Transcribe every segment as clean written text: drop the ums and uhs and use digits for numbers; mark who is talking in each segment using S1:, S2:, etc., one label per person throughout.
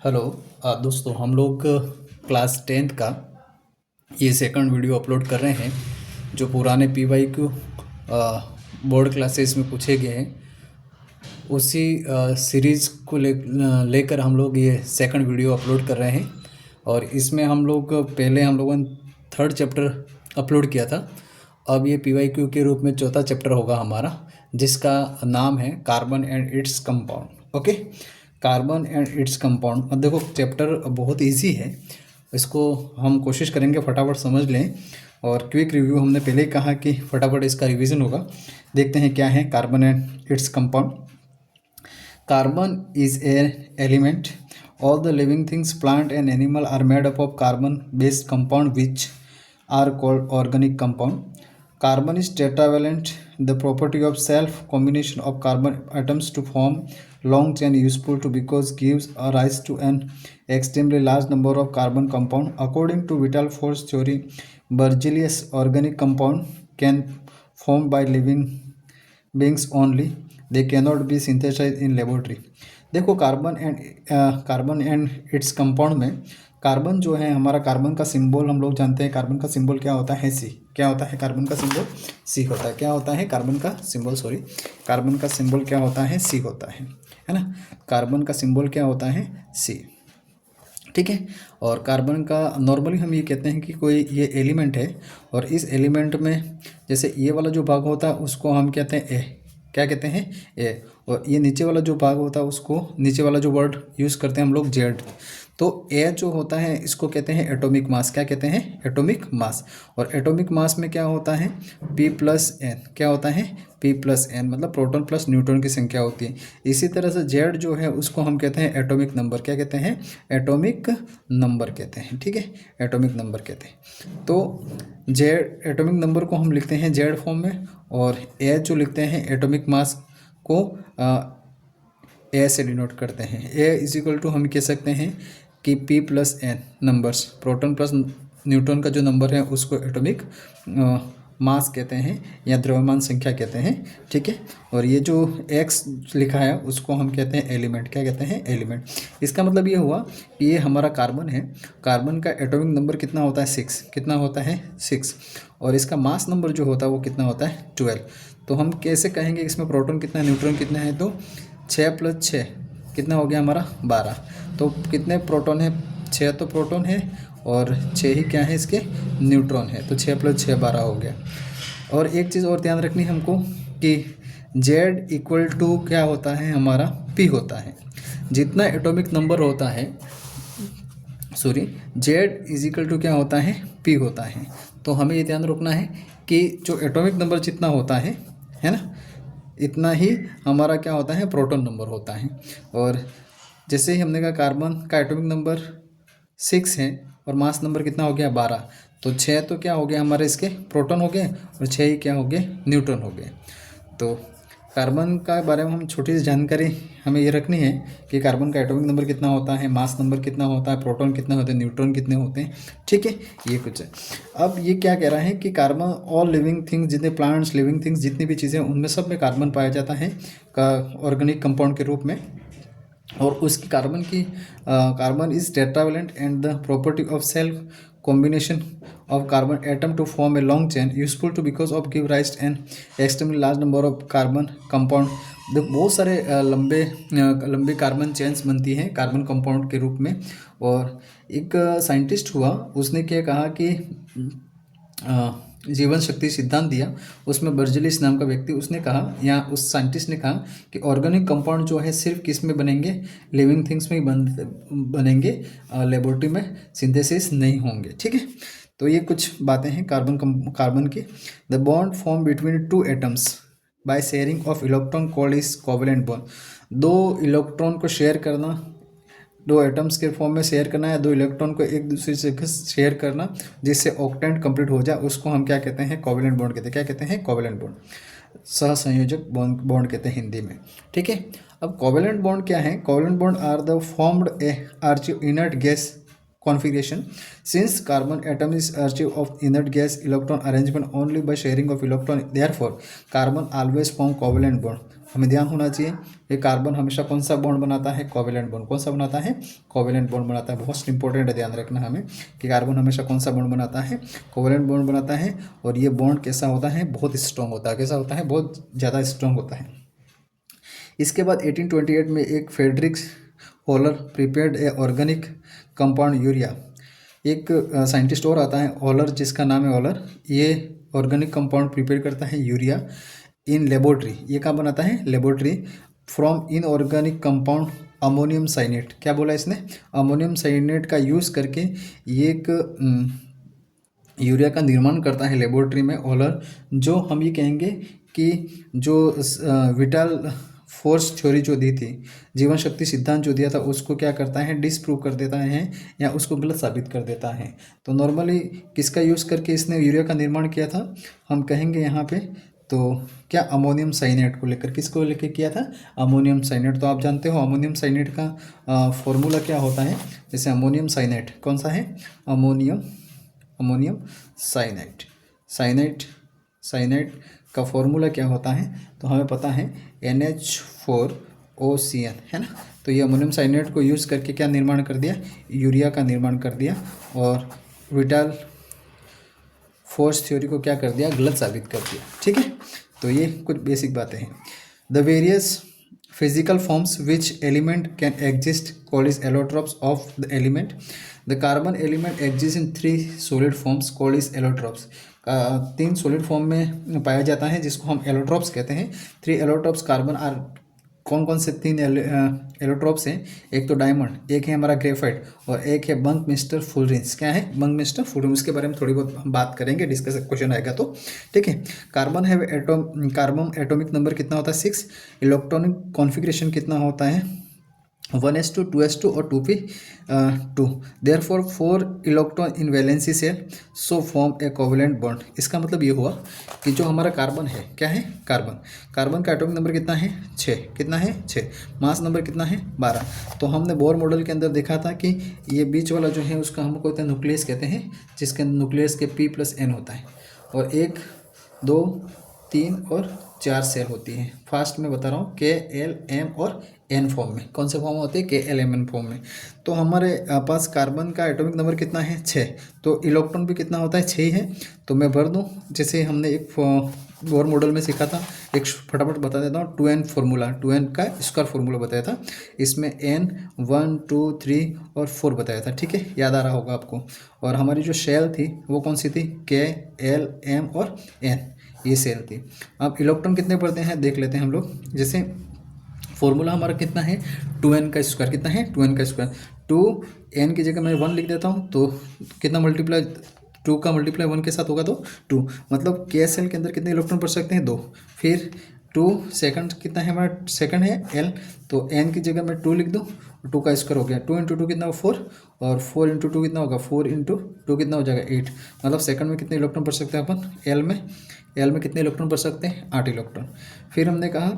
S1: Hello दोस्तों, हम लोग क्लास 10th का ये सेकंड वीडियो अपलोड कर रहे हैं जो पुराने PYQ बोर्ड क्लासेस में पूछे गए हैं। उसी सीरीज़ को लेकर हम लोग ये सेकंड वीडियो अपलोड कर रहे हैं। और इसमें हम लोगों ने थर्ड चैप्टर अपलोड किया था। अब ये PYQ के रूप में चौथा चैप्टर होगा हमारा, जिसका नाम है carbon and its compound. Okay, carbon and its compound. अब देखो, चैप्टर बहुत इजी है, इसको हम कोशिश करेंगे फटाफट समझ लें। और क्विक रिव्यू, हमने पहले ही कहा कि फटाफट इसका रिवीजन होगा। देखते हैं क्या है carbon and its compound. Carbon is an element. All the living things, plant and animal, are made up of carbon-based compound which are called organic compound. Carbon is tetravalent, the property of self combination of carbon atoms to form long chain useful to because gives a rise to an extremely large number of carbon compound. According to vital force theory, Berzelius organic compound can formed by living beings only, they cannot be synthesized in laboratory। देखो, carbon and its compound में carbon जो है हमारा, carbon का symbol हम लोग जानते हैं। कार्बन का सिंबल क्या होता है? सी। क्या होता है कार्बन का सिंबल? सी होता है। क्या होता है कार्बन का सिंबल? कार्बन का सिंबल क्या होता है? सी होता है ना। कार्बन का सिंबल क्या होता है? सी। ठीक है। और कार्बन का नॉर्मली हम ये कहते हैं कि कोई ये एलिमेंट है, और इस एलिमेंट में जैसे ये वाला जो भाग होता है उसको हम कहते हैं ए। क्या कहते हैं? ए। और ये नीचे वाला जो भाग होता है उसको, नीचे वाला जो वर्ड यूज़ करते हैं हम लोग, जेड। तो ए जो होता है इसको कहते हैं एटॉमिक मास। क्या कहते हैं? Atomic mass. और एटॉमिक मास में क्या होता है? P+N। क्या होता है? P+N, मतलब प्रोटॉन प्लस न्यूट्रॉन की संख्या होती है। इसी तरह से जेड जो है उसको हम कहते हैं एटॉमिक नंबर। क्या कहते हैं? एटॉमिक नंबर कहते हैं। ठीक है, एटॉमिक नंबर कहते हैं। तो जेड, एटॉमिक नंबर को हम लिखते हैं जेड फॉर्म में, और ए जो लिखते हैं एटॉमिक मास को ए से डिनोट करते हैं। ए इज इक्वल टू हम कह सकते हैं कि P+N numbers, proton plus neutron का जो नंबर है उसको एटॉमिक मास कहते हैं या द्रव्यमान संख्या कहते हैं। ठीक है। और ये जो X लिखा है उसको हम कहते हैं एलिमेंट। क्या कहते हैं? एलिमेंट। इसका मतलब ये हुआ कि ये हमारा कार्बन है। कार्बन का एटॉमिक नंबर कितना होता है? 6। कितना होता है? 6। और इसका मास नंबर जो होता है वो कितना होता है? 12। तो हम कैसे कहेंगे इसमें प्रोटॉन कितना है, न्यूट्रॉन कितना है? तो 6 + 6 कितना हो गया हमारा? 12। तो कितने प्रोटॉन है? 6 तो प्रोटॉन है, और 6 ही क्या है इसके? न्यूट्रॉन है। तो 6 + 6 12 हो गया। और एक चीज़ और ध्यान रखनी हमको कि Z इक्वल टू क्या होता है हमारा? P होता है। जितना एटॉमिक नंबर होता है, Z इज इक्वल टू क्या होता है? P होता है। तो हमें ये ध्यान रखना है कि जो एटॉमिक नंबर जितना होता है ना, इतना ही हमारा क्या होता है? प्रोटॉन नंबर होता है। और जैसे ही हमने कहा कार्बन का एटॉमिक नंबर 6 है और मास नंबर कितना हो गया? 12। तो 6 तो क्या हो गया हमारे? इसके प्रोटॉन हो गए, और 6 ही क्या हो गए? न्यूट्रॉन हो गए। तो कार्बन का बारे में हम छोटी सी जानकारी हमें ये रखनी है कि कार्बन का एटॉमिक नंबर कितना होता है, मास नंबर कितना होता है, प्रोटॉन कितने होते हैं, न्यूट्रॉन कितने होते हैं। ठीक है, ये कुछ है। अब ये क्या कह रहा है कि कार्बन, ऑल लिविंग थिंग्स, जितने प्लांट्स, लिविंग थिंग्स जितनी भी चीज़ें, उनमें सब में कार्बन पाया जाता है ऑर्गेनिक कंपाउंड के रूप में। और उसकी carbon is tetravalent and the property of self combination of carbon atom to form a long chain useful to because of give rise an extremely large number of carbon compound। बहुत सारे लंबे carbon chains बनती हैं carbon compound के रूप में। और एक साइंटिस्ट हुआ, उसने क्या कहा कि जीवन शक्ति सिद्धांत दिया। उसमें बर्जेलिस नाम का व्यक्ति, उसने कहा, या उस साइंटिस्ट ने कहा कि ऑर्गेनिक कंपाउंड जो है सिर्फ किस में बनेंगे? लिविंग थिंग्स में ही बनेंगे, लेबोरेटरी में सिंथेसिस नहीं होंगे। ठीक है। तो ये कुछ बातें हैं कार्बन की। The bond form between 2 atoms by sharing of electron called is covalent bond. 2 electron को शेयर करना, 2 एटम्स के फॉर्म में शेयर करना, या 2 इलेक्ट्रॉन को एक दूसरे से शेयर करना जिससे ऑक्टेंट कंप्लीट हो जाए, उसको हम क्या कहते हैं? कोवेलेंट बॉन्ड कहते हैं। क्या कहते हैं? कोवेलेंट बॉन्ड, सहसंयोजक बॉन्ड कहते हैं हिंदी में। ठीक है। अब कोवेलेंट बॉन्ड क्या है? Covalent bond are the formed a achieve inert gas configuration since carbon atom is archive of inert gas electron arrangement only by sharing of electron, therefore carbon always form covalent bond हमें ध्यान होना चाहिए कि carbon हमेशा कौन सा bond बनाता है, कोवेलेंट बॉन्ड। कौन सा बनाता है, कोवेलेंट बॉन्ड बनाता है। बहुत इंपॉर्टेंट है, ध्यान रखना हमें कि कार्बन हमेशा कौन सा बॉन्ड बनाता है, कोवेलेंट बॉन्ड बनाता है। और ये बॉन्ड कैसा होता है, बहुत स्ट्रॉन्ग होता है। कैसा होता है, बहुत ज़्यादा स्ट्रॉन्ग होता है। इसके बाद 1828 में एक फ्रेडरिक होलर प्रिपेयर्ड ए ऑर्गेनिक कंपाउंड यूरिया। एक साइंटिस्ट और आता है होलर, जिसका नाम है होलर। ये ऑर्गेनिक कंपाउंड प्रिपेयर करता है यूरिया इन लेबोरेटरी। ये कहाँ बनाता है, laboratory. From inorganic compound ammonium cyanate. क्या बोला इसने, अमोनियम साइनेट का यूज़ करके ये एक यूरिया का निर्माण करता है लेबोरेटरी में होलर। जो हम ये कहेंगे कि जो विटल फोर्स थ्योरी जो दी थी, जीवन शक्ति सिद्धांत जो दिया था, उसको क्या करता है, डिसप्रूव कर देता है या उसको गलत साबित कर देता है। तो नॉर्मली किसका यूज़ करके इसने यूरिया का निर्माण किया था, हम कहेंगे यहाँ पे तो क्या, अमोनियम साइनेट को लेकर। किसको लेकर किया था, अमोनियम साइनेट। तो आप जानते हो अमोनियम साइनेट का फॉर्मूला क्या होता है। जैसे अमोनियम साइनेट कौन सा है, अमोनियम साइनाइड का फॉर्मूला क्या होता है, तो हमें पता है NH4OCN, है ना। तो ये अमोनियम साइनाइड को यूज़ करके क्या निर्माण कर दिया, यूरिया का निर्माण कर दिया। और विटल फोर्स थ्योरी को क्या कर दिया, गलत साबित कर दिया। ठीक है, तो ये कुछ बेसिक बातें हैं। The various physical forms which element can exist called is allotropes of the element. The carbon element exists in 3 solid forms called is allotropes. 3 solid form में पाया जाता है, जिसको हम एलोट्रोप्स कहते हैं। 3 एलोट्रोप्स कार्बन आर, कौन कौन से 3 एलोट्रोप्स हैं, एक तो डायमंड, एक है हमारा ग्रेफाइट, और एक है बंकमिस्टर फुलरेंस। क्या है, बंकमिस्टर फुलरेंस। इसके बारे में थोड़ी बहुत हम बात करेंगे, डिस्कस क्वेश्चन आएगा तो। ठीक है, कार्बन है कार्बन एटॉमिक नंबर कितना होता है, 6। इलेक्ट्रॉनिक कॉन्फ़िगरेशन कितना होता है, 1s2 2s2 और 2p2। Therefore 4 electron in valency shell so form a covalent bond. इसका मतलब ये हुआ कि जो हमारा कार्बन है, क्या है, कार्बन का एटॉमिक नंबर कितना है, 6। कितना है, 6। मास नंबर कितना है, 12। तो हमने बोर मॉडल के अंदर देखा था कि ये बीच वाला जो है उसका हमको कहते हैं न्यूक्लियस कहते हैं, जिसके न्यूक्लियस के P+N होता है। और 1 2 3 और 4 सेल होती हैं। फास्ट में बता रहा हूँ, KLM और N फॉर्म में। कौन से फॉर्म में होते हैं, KLMN फॉर्म में। तो हमारे पास कार्बन का एटॉमिक नंबर कितना है, 6। तो इलेक्ट्रॉन भी कितना होता है, 6 ही है। तो मैं भर दूँ, जैसे हमने एक बोर मॉडल में सीखा था, एक फटाफट बता देता हूँ। 2n फॉर्मूला, 2n का स्क्वायर फॉर्मूला बताया था। इसमें n 1 2 3 और 4 बताया था। ठीक है, याद आ रहा होगा आपको। और हमारी जो शेल थी वो कौन सी थी, KLM और N, ये सेल थी। अब इलेक्ट्रॉन कितने पढ़ते हैं देख लेते हैं हम लोग। जैसे फॉर्मूला हमारा कितना है, 2n का स्क्वायर। कितना है, 2n का स्क्वायर। 2n की जगह मैं 1 लिख देता हूँ, तो कितना मल्टीप्लाई, 2 का मल्टीप्लाई 1 के साथ होगा तो 2। मतलब K सेल के अंदर कितने इलेक्ट्रॉन पढ़ सकते हैं, 2। फिर 2 सेकंड कितना है हमारा, सेकंड है L, तो n की जगह मैं 2 लिख दूँ, 2 का स्क्वायर हो गया। 2 × 2 कितना होगा, 4। और 4 × 2 कितना होगा, 4 × 2 कितना हो जाएगा, 8। मतलब सेकंड में कितने इलेक्ट्रॉन पढ़ सकते हैं अपन, L में कितने इलेक्ट्रॉन पढ़ सकते हैं, 8 इलेक्ट्रॉन। फिर हमने कहा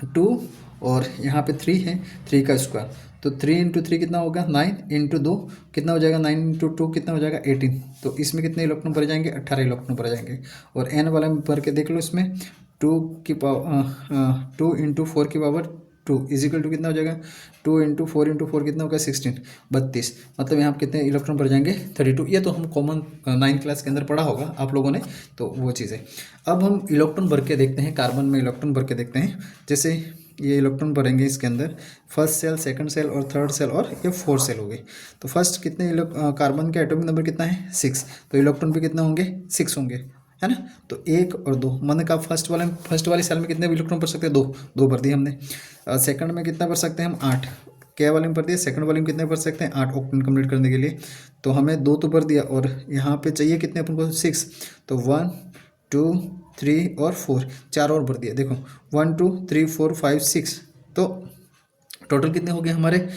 S1: 2 और यहाँ पे 3 है, 3 का स्क्वायर। तो 3 × 3 कितना होगा, 9 × 2 कितना हो जाएगा, 9 × 2 कितना हो जाएगा, 18। तो इसमें कितने इलेक्ट्रॉन भर जाएंगे, 18 इलेक्ट्रॉन भर जाएंगे। और n वाला में भर के देख लो, इसमें 2 × 4 की पावर 2 इजिकल टू कितना हो जाएगा, 2 × 4 × 4 कितना होगा, 16, 32। मतलब यहाँ कितने इलेक्ट्रॉन भर जाएंगे, 32। ये तो हम कॉमन 9th क्लास के अंदर पढ़ा होगा आप लोगों ने, तो वो चीज़ है। अब हम इलेक्ट्रॉन भर के देखते हैं, कार्बन में इलेक्ट्रॉन भर के देखते हैं। जैसे ये इलेक्ट्रॉन भरेंगे इसके अंदर, फर्स्ट सेल, सेकंड सेल और थर्ड सेल, और ये 4 सेल हो गए। तो फर्स्ट कितने कार्बन का एटॉमिक नंबर कितना है, 6। तो इलेक्ट्रॉन भी कितना होंगे, 6 होंगे, है ना। तो 1 और 2, मैंने कहा फर्स्ट वाली सेल में कितने इलेक्ट्रॉन भर सकते हैं, 2 भर दिए हमने। सेकंड में कितना भर सकते हैं हम, 8। K वाले में भर दिया। सेकंड वाले में कितने भर सकते हैं, 8 ऑक्टेन कंप्लीट करने के लिए। तो हमें 2 तो भर दिया, और यहाँ पे चाहिए कितने अपन को, 6। तो 1 2 3 और 4, 4 और भर दिया। देखो 1 2 3 4 5 6, तो टोटल कितने हो गए हमारे,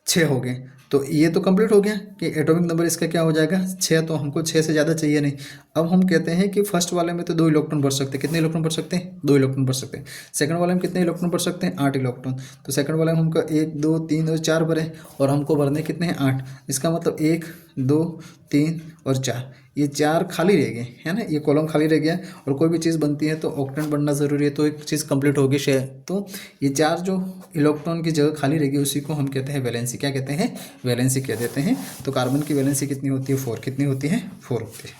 S1: 6 हो गए। तो ये तो कंप्लीट हो गया कि एटॉमिक नंबर इसका क्या हो जाएगा, 6। तो हमको 6 से ज़्यादा चाहिए नहीं। अब हम कहते हैं कि फर्स्ट वाले में तो 2 इलेक्ट्रॉन भर सकते हैं। कितने इलेक्ट्रॉन भर सकते हैं, 2 इलेक्ट्रॉन भर सकते हैं। सेकंड वाले में कितने इलेक्ट्रॉन भर सकते हैं, 8 इलेक्ट्रॉन। तो सेकंड वाले में हमको 1 2 3 और 4 भरे, और हमको भरने कितने हैं, 8। इसका मतलब 1 2 3 और 4, ये 4 खाली रह गए, है ना, ये कॉलम खाली रह गया। और कोई भी चीज़ बनती है तो ऑक्टेंट बनना ज़रूरी है, तो एक चीज़ कंप्लीट होगी शेयर। तो ये 4 जो इलेक्ट्रॉन की जगह खाली रहेगी उसी को हम कहते हैं वैलेंसी। क्या कहते हैं? वैलेंसी कह देते हैं। तो कार्बन की वैलेंसी कितनी होती है? 4। कितनी होती है? 4 होती है।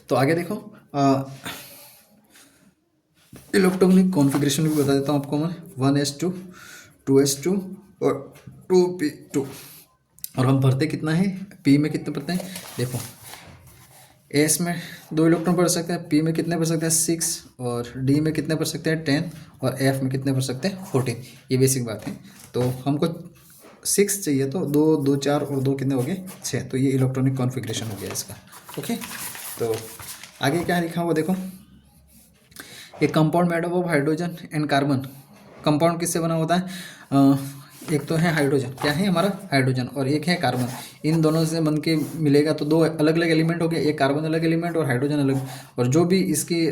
S1: तो आगे देखो, इलेक्ट्रॉनिक कॉन्फ़िगरेशन भी बता देता हूँ आपको मैं। 1s2 2s2 और 2p2। और हम भरते कितना है? p में कितने भरते हैं? देखो, s में 2 इलेक्ट्रॉन भर सकते हैं, p में कितने भर सकते हैं? 6, और d में कितने भर सकते हैं? 10, और f में कितने भर सकते हैं? 14। ये बेसिक बात है। तो हमको 6 चाहिए, तो 2 2 4 और 2 कितने हो गए? 6। तो ये इलेक्ट्रॉनिक कॉन्फ़िगरेशन हो गया इसका। ओके, तो आगे क्या लिखा हुआ देखो, ए compound made up of hydrogen and carbon. Compound किससे बना होता है? एक तो है हाइड्रोजन, क्या है हमारा? हाइड्रोजन, और एक है कार्बन। इन दोनों से बन के मिलेगा तो 2 अलग अलग एलिमेंट हो गए, एक कार्बन अलग एलिमेंट और हाइड्रोजन अलग। और जो भी इसकी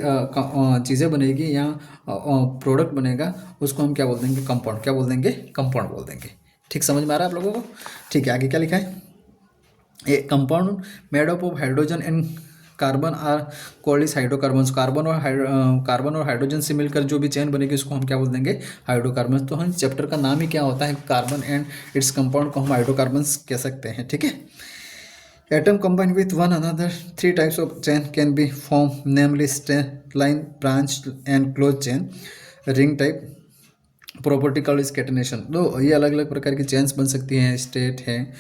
S1: चीज़ें बनेगी या प्रोडक्ट बनेगा उसको हम क्या बोल देंगे? कंपाउंड। क्या बोल देंगे? कंपाउंड बोल देंगे। ठीक समझ में आ रहा है आप लोगों को? ठीक है, आगे क्या लिखा है? A compound made up of hydrogen and carbon are called is hydrocarbons. Carbon और हाइड्रोजन से मिलकर जो भी चेन बनेगी उसको हम क्या बोल देंगे? हाइड्रोकार्बन्स। तो हम चैप्टर का नाम ही क्या होता है? कार्बन एंड इट्स कंपाउंड को हम हाइड्रोकार्बन्स कह सकते हैं। ठीक है। Atom combine with one another 3 types of chain can be form, namely straight line, branch and close chain, ring type. Property called is catenation. तो ये अलग अलग प्रकार की चेन्स बन सकती हैं। स्टेट है,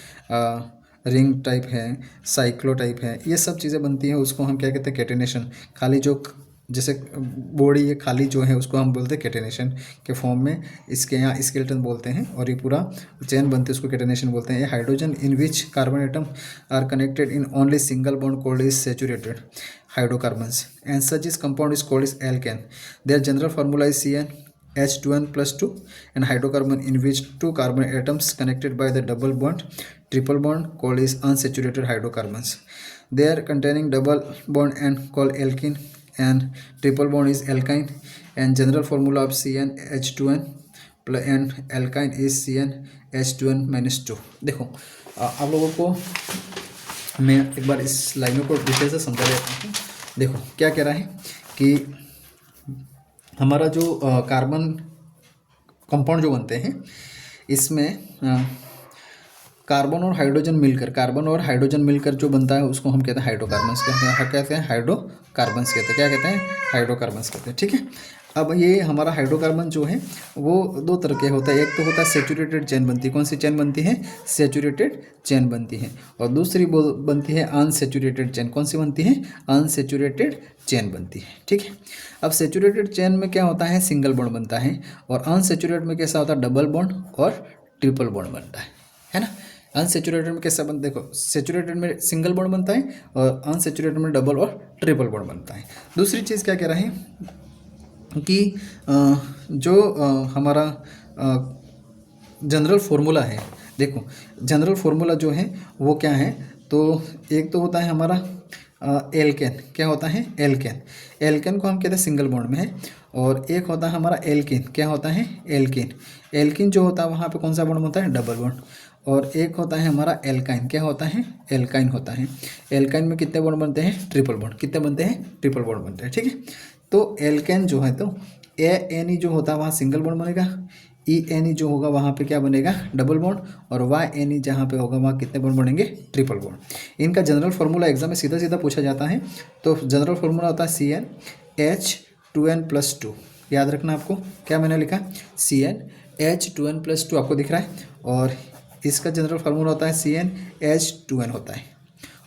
S1: रिंग टाइप है, साइक्लो टाइप है, ये सब चीज़ें बनती हैं, उसको हम क्या कहते हैं? कैटेनेशन। खाली जो जैसे बॉडी ये खाली जो है उसको हम बोलते हैं कैटेनेशन के फॉर्म में, इसके यहाँ स्केलेटन बोलते हैं, और ये पूरा चेन बनती है उसको कैटेनेशन बोलते हैं। ये hydrogen in which carbon atom are connected in only single bond called is saturated hydrocarbons, and such is compound is called is alkane. Their general formula is CnH2n+2, and hydrocarbon in which 2 carbon atoms connected by the double bond, triple bond called is unsaturated hydrocarbons. They are containing double bond and called alkene, and triple bond is alkyne, and general formula of CnH2n and alkyne is CnH2n-2। देखो, आप लोगों को मैं एक बार इस लाइनों को detail से समझा देता हूँ। देखो क्या कह रहा है कि हमारा जो कार्बन कंपाउंड जो बनते हैं इसमें कार्बन और हाइड्रोजन मिलकर जो बनता है उसको हम कहते हैं हाइड्रोकार्बन्स कहते हैं हाइड्रोकार्बन्स कहते हैं। क्या कहते हैं? हाइड्रोकार्बन्स कहते हैं। ठीक है। अब ये हमारा हाइड्रोकार्बन जो है वो 2 तरह के होता है। एक तो होता है सैचुरेटेड चेन बनती है। कौन सी चेन बनती है? सैचुरेटेड चेन बनती है। और दूसरी बनती है अनसैचुरेटेड चेन। कौन सी बनती है? अनसैचुरेटेड चेन बनती है। ठीक है। अब सैचुरेटेड चेन में क्या होता है? सिंगल बॉन्ड बनता है, और अनसैचुरेटेड में कैसा होता है? डबल बॉन्ड और ट्रिपल बॉन्ड बनता है ना। अनसैचुरेटेड में कैसा बनता है? देखो, सैचुरेटेड में सिंगल बॉन्ड बनता है और अनसैचुरेटेड में डबल और ट्रिपल बॉन्ड बनता है। दूसरी चीज़ क्या कह रहा है कि जो हमारा जनरल फार्मूला है, देखो जनरल फार्मूला जो है वो क्या है? तो एक तो होता है हमारा एल्केन। क्या होता है? एल्केन। एल्केन को हम कहते हैं सिंगल बॉन्ड में है, और एक होता है हमारा एल्कीन। क्या होता है? एल्कीन। एल्कीन जो होता है वहाँ पे कौन सा बॉन्ड होता है? Double bond. और एक होता है हमारा एल्काइन। क्या होता है? एल्काइन होता है। एल्काइन में कितने बॉन्ड बनते हैं? Triple bond. कितने बनते हैं? ट्रिपल बॉन्ड बनते हैं। ठीक है। तो एल्केन जो है तो ANE जो होता है वहाँ सिंगल बॉन्ड बनेगा, ENE जो होगा वहाँ पे क्या बनेगा? डबल बॉन्ड, और YNE जहाँ पे होगा वहाँ कितने बॉन्ड बनेंगे? Triple bond. इनका जनरल फार्मूला एग्जाम में सीधा सीधा पूछा जाता है। तो जनरल फार्मूला होता है CnH2n+2। याद रखना आपको, क्या मैंने लिखा? CnH2n+2 आपको दिख रहा है, और इसका जनरल फार्मूला होता है CnH2n होता है,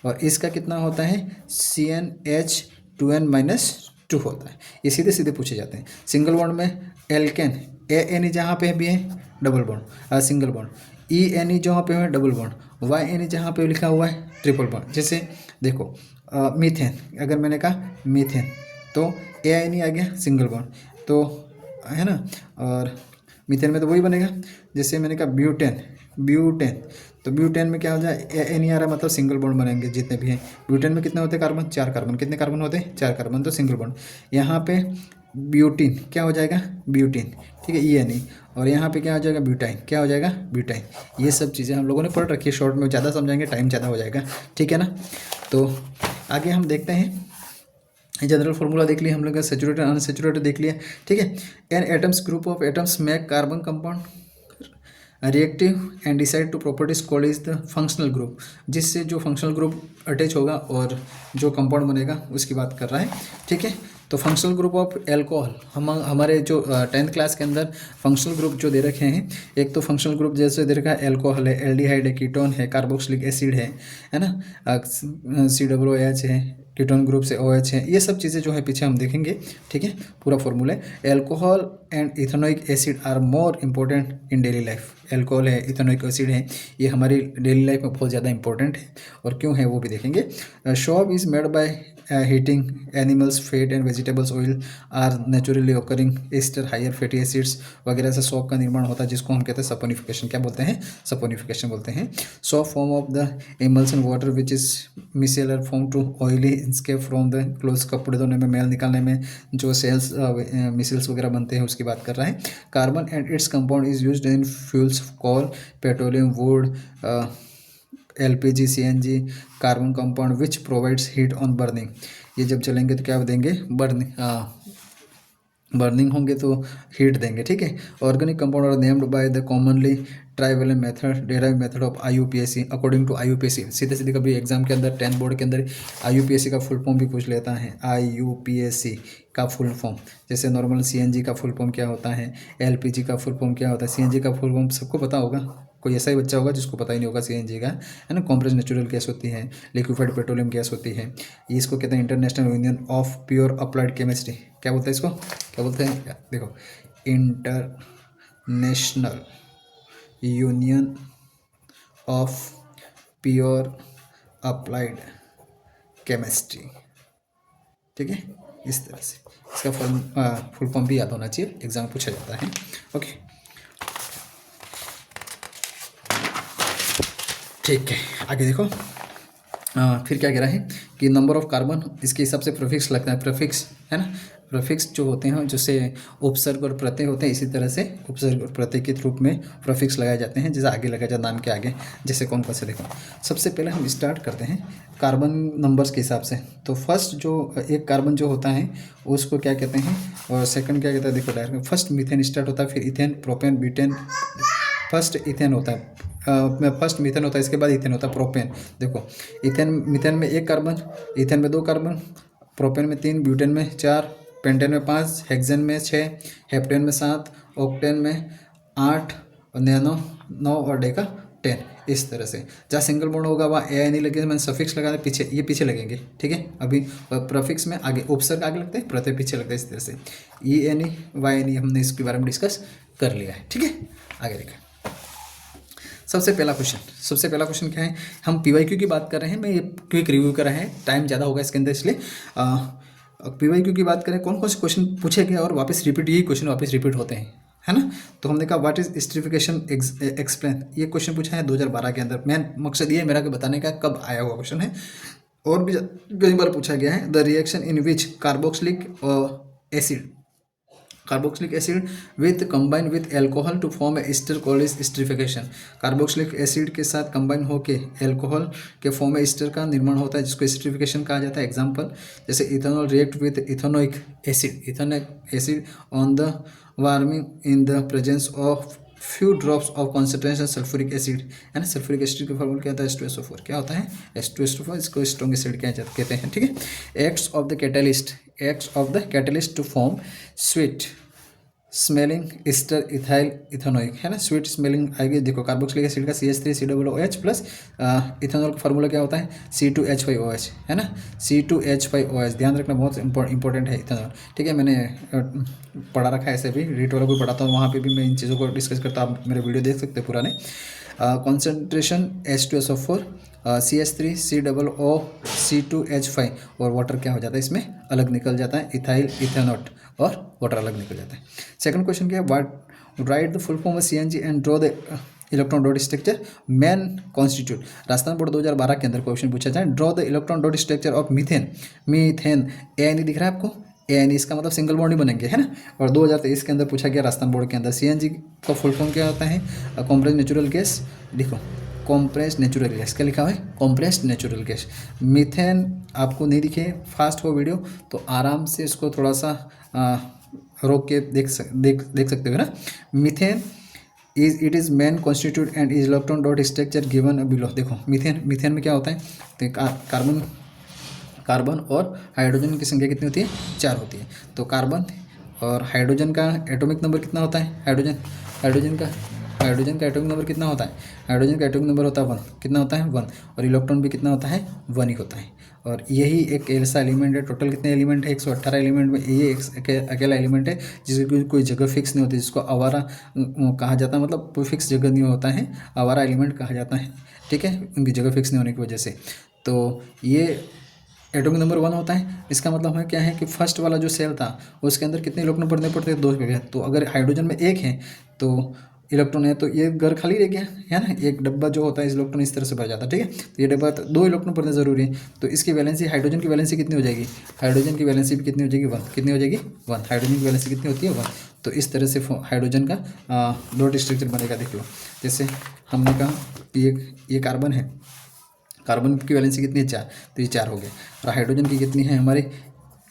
S1: और इसका कितना होता है? CnH2n-2 होता है। ये सीधे सीधे पूछे जाते हैं। सिंगल बॉन्ड में एल्केन ANE जहाँ पे भी है double bond single bond, ENE जहाँ पे है डबल बॉन्ड, YNE जहाँ पे लिखा हुआ है ट्रिपल बॉन्ड। जैसे देखो मीथेन, अगर मैंने कहा मीथेन तो ANE आ गया सिंगल बॉन्ड, तो है ना। और मीथेन में तो वही बनेगा। जैसे मैंने कहा ब्यूटेन, तो ब्यूटेन में क्या हो जाए? ANE आ रहा है, मतलब सिंगल बॉन्ड बनेंगे जितने भी हैं। ब्यूटेन में कितने होते हैं कार्बन? 4 कार्बन। कितने कार्बन होते हैं? 4 कार्बन, तो सिंगल बॉन्ड। यहाँ पे ब्यूटीन क्या हो जाएगा, ब्यूटीन, ठीक है, ENE। और यहाँ पे क्या हो जाएगा, ब्यूटाइन, क्या हो जाएगा, ब्यूटाइन। ये सब चीज़ें हम लोगों ने पढ़ रखी है, शॉर्ट में ज़्यादा समझाएंगे टाइम ज़्यादा हो जाएगा, ठीक है ना। तो आगे हम देखते हैं, जनरल फार्मूला देख लिया हम लोग का, सेचुरेटेड अनसेचुरेटेड देख लिया, ठीक है। An atoms group of atoms make carbon compound reactive and decide to properties called is the functional group, जिससे जो फंक्शनल ग्रुप अटैच होगा और जो कंपाउंड बनेगा उसकी बात कर रहा है, ठीक है। तो फंक्शनल ग्रुप ऑफ एल्कोहल, हम हमारे जो 10th क्लास के अंदर फंक्शनल ग्रुप जो दे रखे हैं, एक तो फंक्शनल ग्रुप जैसे दे रखा है एल्कोहल है, एल्डिहाइड है, कीटोन है, कार्बोक्सिलिक एसिड है ना, COOH है, कीटोन ग्रुप से OH है, ये सब चीज़ें जो है पीछे हम देखेंगे, ठीक है। पूरा फॉर्मूला है, alcohol and ethanoic acid are more important in daily life. Alcohol है, इथेनोइक एसिड है, ये हमारी डेली लाइफ में बहुत ज़्यादा इंपॉर्टेंट है, और क्यों है वो भी देखेंगे। Soap is made by heating animals fat and vegetables oil are naturally occurring ester higher fatty acids वगैरह से सॉप का निर्माण होता है, जिसको हम कहते हैं सपोनिफिकेशन। क्या बोलते हैं, सपोनिफिकेशन बोलते हैं। Soap form of the emulsion water which is micellar form to oily escape from the clothes, कपड़े धोने में, मैल निकालने में जो सेल्स मिसल्स वगैरह बनते हैं उसकी बात कर रहा है। Carbon and its compound is used in fuels, coal, petroleum, wood, LPG, CNG, carbon compound which provides heat on burning. ये जब चलेंगे तो क्या देंगे, बर्निंग होंगे तो हीट देंगे, ठीक है। Organic compound are named by the commonly trivial method derive method of IUPAC according to IUPAC। सीधे सीधे कभी एग्जाम के अंदर 10th बोर्ड के अंदर IUPAC का फुल फॉर्म भी पूछ लेता है। IUPAC का फुल फॉर्म, जैसे नॉर्मल CNG का फुल फॉर्म क्या होता है, LPG का फुल फॉर्म क्या होता है। CNG का फुल फॉर्म सबको पता होगा, कोई ऐसा ही बच्चा होगा जिसको पता ही नहीं होगा CNG का, है ना। कॉम्प्रेस्ड नेचुरल गैस होती है, लिक्विफाइड पेट्रोलियम गैस होती है। ये इसको कहते हैं international union of pure applied chemistry. क्या बोलते हैं इसको, क्या बोलते हैं, देखो, international union of pure applied chemistry, ठीक है। इस तरह से इसका फुल फॉर्म भी याद होना चाहिए, एग्जाम में पूछा जाता है, ओके, ठीक है। आगे देखो, फिर क्या कह रहा है कि नंबर ऑफ कार्बन, इसके हिसाब से प्रीफिक्स लगता है, प्रीफिक्स है ना। प्रीफिक्स जो होते हैं जैसे उपसर्ग और प्रत्यय होते हैं, इसी तरह से उपसर्ग और प्रत्यय के रूप में प्रीफिक्स लगाए जाते हैं, जैसे आगे लगाया जाए नाम के आगे, जैसे कौन कौन से। देखो, सबसे पहले हम स्टार्ट करते हैं कार्बन नंबर्स के हिसाब से। तो फर्स्ट जो एक कार्बन जो होता है उसको क्या कहते हैं, और सेकंड क्या कहते हैं। देखो डायरेक्ट फर्स्ट मीथेन स्टार्ट होता है, फिर ethane, propane, butane, first ethane होता है, फर्स्ट मीथेन होता है, इसके बाद इथेन होता है, प्रोपेन। देखो, मीथेन में 1 कार्बन, इथेन में 2 कार्बन, प्रोपेन में 3, ब्यूटेन में 4, पेंटेन में 5, हेक्सेन में 6, हेप्टेन में 7, ऑक्टेन में 8, और नैनो 9 और डेका 10। इस तरह से जहाँ सिंगल बॉन्ड होगा वहाँ AI नहीं लगेगा, मैंने सफिक्स लगा दिया, पीछे ये पीछे लगेंगे, ठीक है। अभी प्रीफिक्स में आगे उपसर्ग आगे लगते हैं, प्रत्यय पीछे लगता है, इस तरह से ENE YNE हमने इसके बारे में डिस्कस कर लिया है, ठीक है। आगे देखें, सबसे पहला क्वेश्चन क्या है, हम PYQ की बात कर रहे हैं, मैं ये क्विक रिव्यू कर रहे हैं, टाइम ज़्यादा होगा इसके अंदर, इसलिए PYQ की बात करें, कौन कौन से क्वेश्चन पूछे गए और वापस रिपीट, यही क्वेश्चन वापस रिपीट होते हैं, है ना। तो हमने कहा व्हाट इज स्ट्रिफिकेशन एक्सप्लेन, ये क्वेश्चन पूछा है 2012 के अंदर। मेन मकसद ये है मेरा कि बताने का कब आया हुआ क्वेश्चन है, और भी कई बार पूछा गया है। The reaction in which carboxylic acid with combine with alcohol to form ester called is esterification. Carboxylic acid के साथ कंबाइन होकर एल्कोहल के फॉर्म में एस्टर का निर्माण होता है, जिसको स्ट्रिफिकेशन कहा जाता है। एग्जांपल, जैसे ethanol react with ethanoic acid on the warming in the presence of few drops of concentration sulphuric acid, है ना। सल्फ्यूरिक एसिड का फॉर्मूला क्या होता है, H2SO4। क्या होता है, H2SO4, इसको स्ट्रॉन्ग एसिड क्या कहते हैं, ठीक है। Acts of the catalyst to form sweet smelling ester ethyl ethanoic, है ना। स्वीट स्मेलिंग आएगी, देखो कार्बोक्सिलिक एसिड का CH3COOH प्लस इथेनॉल का फार्मूला क्या होता है, C2H5OH, है ना, C2H5OH। ध्यान रखना, बहुत इंपॉर्टेंट है इथेनॉल, ठीक है। मैंने पढ़ा रखा है, ऐसे भी रीट वाला कोई पढ़ाता हूँ, वहाँ पे भी मैं इन चीज़ों को डिस्कस करता हूँ, आप मेरे वीडियो देख सकते हैं पुराने। कॉन्सेंट्रेशन H2SO4 CH3COO C2H5, और वाटर क्या हो जाता है, इसमें अलग निकल जाता है, इथाइल इथेनॉट, और वाटर अलग निकल जाता है। सेकंड क्वेश्चन क्या है, right the full form of CNG and draw the electron dot structure main constitute. Rajasthan board 2012 के अंदर क्वेश्चन पूछा जाए, draw the electron dot structure of methane. AI नहीं दिख रहा है आपको, ANE, इसका मतलब सिंगल बॉन्ड ही बनेंगे, है ना। और 2023 के अंदर पूछा गया राजस्थान बोर्ड के अंदर, CNG का फुल फॉर्म क्या होता है? Compressed natural gas. देखो कॉम्प्रेस्ड नेचुरल गैस क्या लिखा हुआ है? Compressed natural gas. मीथेन आपको नहीं दिखे, फास्ट हो वीडियो तो आराम से इसको थोड़ा सा रोक के देख सकते हो ना। Methane it is main constitute and is electron dot structure given below. देखो मीथेन में क्या होता है? तो कार्बन और हाइड्रोजन की संख्या कितनी होती है? 4 होती है। तो कार्बन और हाइड्रोजन का एटॉमिक नंबर कितना होता है? हाइड्रोजन का एटॉमिक नंबर कितना होता है? हाइड्रोजन का एटॉमिक नंबर होता है 1। कितना होता है? 1। और इलेक्ट्रॉन भी कितना होता है? 1 ही होता है। और यही एक ऐसा एलिमेंट है, टोटल कितने एलिमेंट है? 118 एलिमेंट में ये एक अकेला एलिमेंट है जिसकी कोई जगह फिक्स नहीं होती, जिसको आवारा कहा जाता है। मतलब कोई फिक्स जगह नहीं होता है, आवारा एलिमेंट कहा जाता है, ठीक है, उनकी जगह फिक्स नहीं होने की वजह से। तो ये एटॉमिक नंबर 1 होता है। इसका मतलब है क्या है कि फर्स्ट वाला जो सेल था उसके अंदर कितने इलेक्ट्रॉन पढ़ने पड़ते हैं? 2 जगह। तो अगर हाइड्रोजन में 1 है तो इलेक्ट्रॉन है तो ये घर खाली रह गया, है ना। एक डब्बा जो होता है इस इलेक्ट्रॉन इस तरह से भर जाता है, ठीक है। तो ये डब्बा 2 इलेक्ट्रॉन पढ़ने जरूरी है। तो इसकी वैलेंसी, हाइड्रोजन की वैलेंसी कितनी हो जाएगी? हाइड्रोजन की वैलेंसी भी कितनी हो जाएगी? 1। कितनी हो जाएगी? 1। हाइड्रोजन की वैलेंसी कितनी होती है? 1। तो इस तरह से हाइड्रोजन का डॉट स्ट्रक्चर बनेगा। देख लो, जैसे हमने कहा ये कार्बन है, कार्बन की वैलेंसी कितनी है? 4। तो ये 4 हो गया। और हाइड्रोजन की कितनी है हमारे,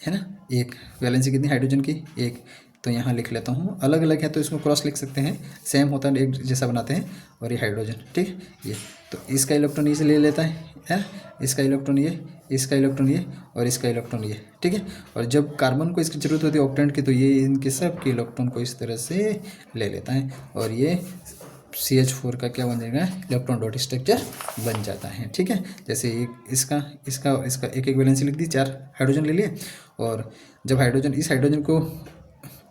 S1: है ना? 1। वैलेंसी कितनी हाइड्रोजन की? 1। तो यहाँ लिख लेता हूँ, अलग अलग है तो इसको क्रॉस लिख सकते हैं, सेम होता है एक जैसा बनाते हैं। और ये हाइड्रोजन, ठीक है। ये तो इसका इलेक्ट्रॉन ये से ले लेता है, इसका इलेक्ट्रॉन ये, इसका इलेक्ट्रॉन ये, और इसका इलेक्ट्रॉन ये, ठीक है। और जब कार्बन को इसकी जरूरत होती है ऑक्टेंट की, तो ये इनके सब के इलेक्ट्रॉन को इस तरह से ले लेता है और ये CH4 का क्या बन जाएगा? इलेक्ट्रॉन डॉट स्ट्रक्चर बन जाता है, ठीक है। जैसे इसका एक एक वैलेंसी लिख दी, 4 हाइड्रोजन ले लिए। और जब हाइड्रोजन, इस हाइड्रोजन को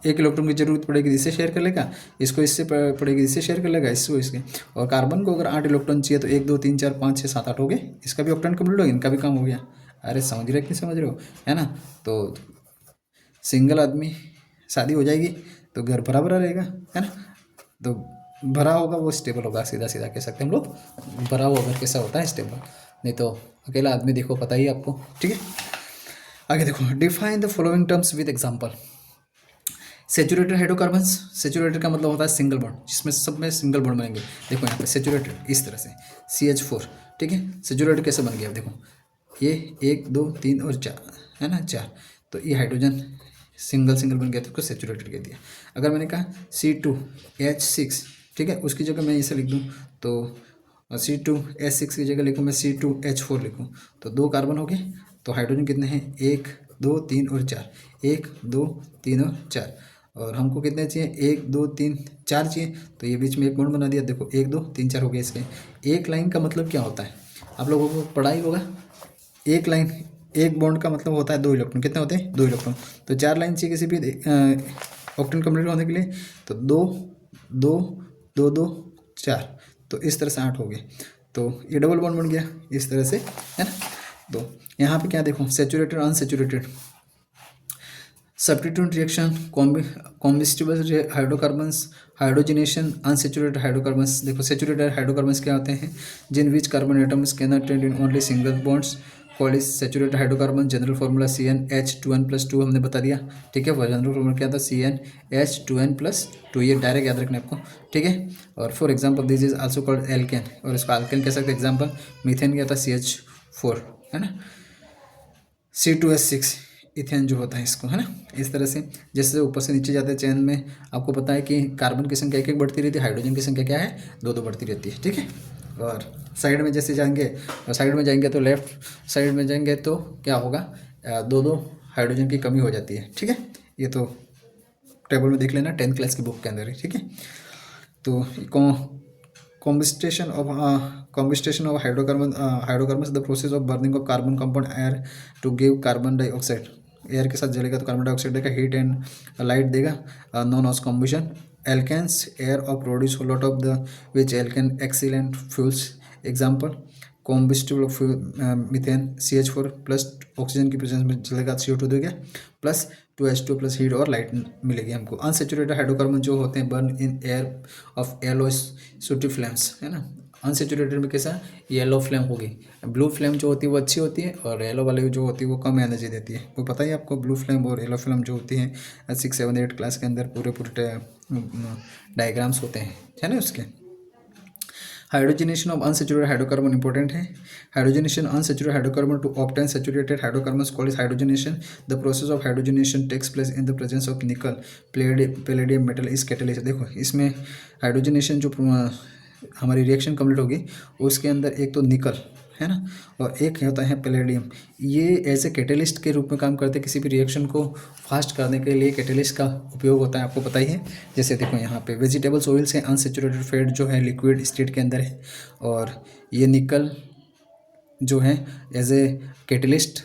S1: 1 इलेक्ट्रॉन की जरूरत पड़ेगी, इससे शेयर कर लेगा, इसको इससे पड़ेगी, इससे शेयर कर लेगा, इसके। और कार्बन को अगर 8 इलेक्ट्रॉन चाहिए तो 1 2 3 4 5 6 7 8 हो गए, इसका भी ऑक्टेंट कंप्लीट हो गया, इनका भी काम हो गया। अरे समझ रहे कि समझ रहे हो, है ना। तो सिंगल आदमी शादी हो जाएगी तो घर भरा भरा रहेगा, है ना। तो भरा होगा वो स्टेबल होगा, सीधा सीधा कह सकते हैं हम लोग। भरा हुआ घर कैसा होता है? स्टेबल। नहीं तो अकेला आदमी देखो, पता ही आपको, ठीक है। आगे देखो, define the following terms with example. Saturated hydrocarbons, saturated का मतलब होता है सिंगल बॉन्ड, जिसमें सब में सिंगल बॉन्ड बनेंगे। देखो यहाँ पे सेचुरेटेड इस तरह से CH4, ठीक है। सेचुरेटेड कैसे बन गया? देखो ये 1 2 3 और 4, है ना, 4। तो ये हाइड्रोजन सिंगल बन गया तो उसको सेचुरेटेड कह दिया। अगर मैंने कहा C2H6, ठीक है, उसकी जगह मैं इसे लिख दूँ तो C2H6 की जगह लिखूँ मैं C2H4 लिखूँ, तो 2 कार्बन हो गए। तो हाइड्रोजन कितने हैं? 1 2 3 और 4, 1 2 3 और 4। और हमको कितने चाहिए? 1 2 3 4 चाहिए, तो ये बीच में एक बॉन्ड बना दिया। देखो 1 2 3 4 हो गया इसके। एक लाइन का मतलब क्या होता है? आप लोगों को पढ़ा ही होगा। एक लाइन, एक बॉन्ड का मतलब होता है 2 इलेक्ट्रॉन। कितने होते हैं? 2 इलेक्ट्रॉन। तो 4 लाइन चाहिए किसी भी ऑक्टेन कंप्लीट होने के लिए, तो 2 2 2 2 4, तो इस तरह से 8 हो गए। तो ये डबल बॉन्ड बन गया इस तरह से, है ना। तो यहाँ पे क्या देखो, saturated unsaturated, substitute reaction, combustible hydrocarbons, hydrogenation, unsaturated hydrocarbons. देखो सेचुरेटेड हाइड्रोकार्बन्स क्या होते हैं? जिन which carbon atoms can not trade in only single bonds called is saturated hydrocarbon. General formula CnH2n+2 हमने बता दिया, ठीक है। जनरल फार्मूला क्या था? CnH2n+2, ये डायरेक्ट याद रखना आपको, ठीक है। और for example this is also called alkane, और इसको एल्केन कह सकते हैं। एग्जाम्पल मीथेन क्या था? CH4, है ना। C2H6 इथेन जो होता है इसको, है ना। इस तरह से जैसे ऊपर से नीचे जाते हैं चेन में, आपको पता है कि कार्बन की संख्या 1 1 बढ़ती रहती है, हाइड्रोजन की संख्या क्या है? 2 2 बढ़ती रहती है, ठीक है। और साइड में जैसे जाएंगे, और साइड में जाएंगे तो लेफ्ट साइड में जाएंगे तो क्या होगा? 2 2 हाइड्रोजन की कमी हो जाती है, ठीक है। ये तो टेबल में देख लेना 10th क्लास की बुक के अंदर है, ठीक है। तो combustion of hydrocarbons the process of burning of carbon compound air to give carbon dioxide। Air के साथ जलेगा तो कार्बन डाइऑक्साइड देगा, हीट एंड लाइट देगा, नॉन ऑस कम्बुशन। एल्केन्स एयर और produce lot of the which alkane excellent fuels. Example combustible methane CH4 plus oxygen की presence में चलेगा, CO2 देगा, प्लस 2H2 प्लस हीट और लाइट मिलेगी हमको। अनसेचुरेटेड हाइड्रोकार्बन जो होते हैं burn in air of yellowish sooty flames, है ना। अनसेचुरेटेड में कैसा येलो फ्लेम होगी, ब्लू फ्लेम जो होती है वो अच्छी होती है और येलो वाली जो होती है वो कम एनर्जी देती है। वो पता ही आपको ब्लू फ्लेम और येलो फ्लेम जो होती है 6, 7, 8 क्लास के अंदर पूरे पूरे डायग्राम्स होते हैं, है ना उसके। Hydrogenation of unsaturated hydrocarbon important है। Hydrogenation unsaturated hydrocarbon to obtain saturated hydrocarbon called hydrogenation. The process of hydrogenation takes place in the presence of nickel palladium metal is catalyst. देखो इसमें हाइड्रोजनेशन जो हमारी रिएक्शन कंप्लीट होगी उसके अंदर एक तो निकल है ना और एक होता है पैलेडियम, ये एज ए कैटेलिस्ट के रूप में काम करते हैं। किसी भी रिएक्शन को फास्ट करने के लिए कैटेलिस्ट का उपयोग होता है, आपको पता ही है। जैसे देखो यहाँ पे वेजिटेबल्स ऑयल से अनसेचुरेटेड फैट जो है लिक्विड स्टेट के अंदर है और ये निकल जो है एज ए कैटेलिस्ट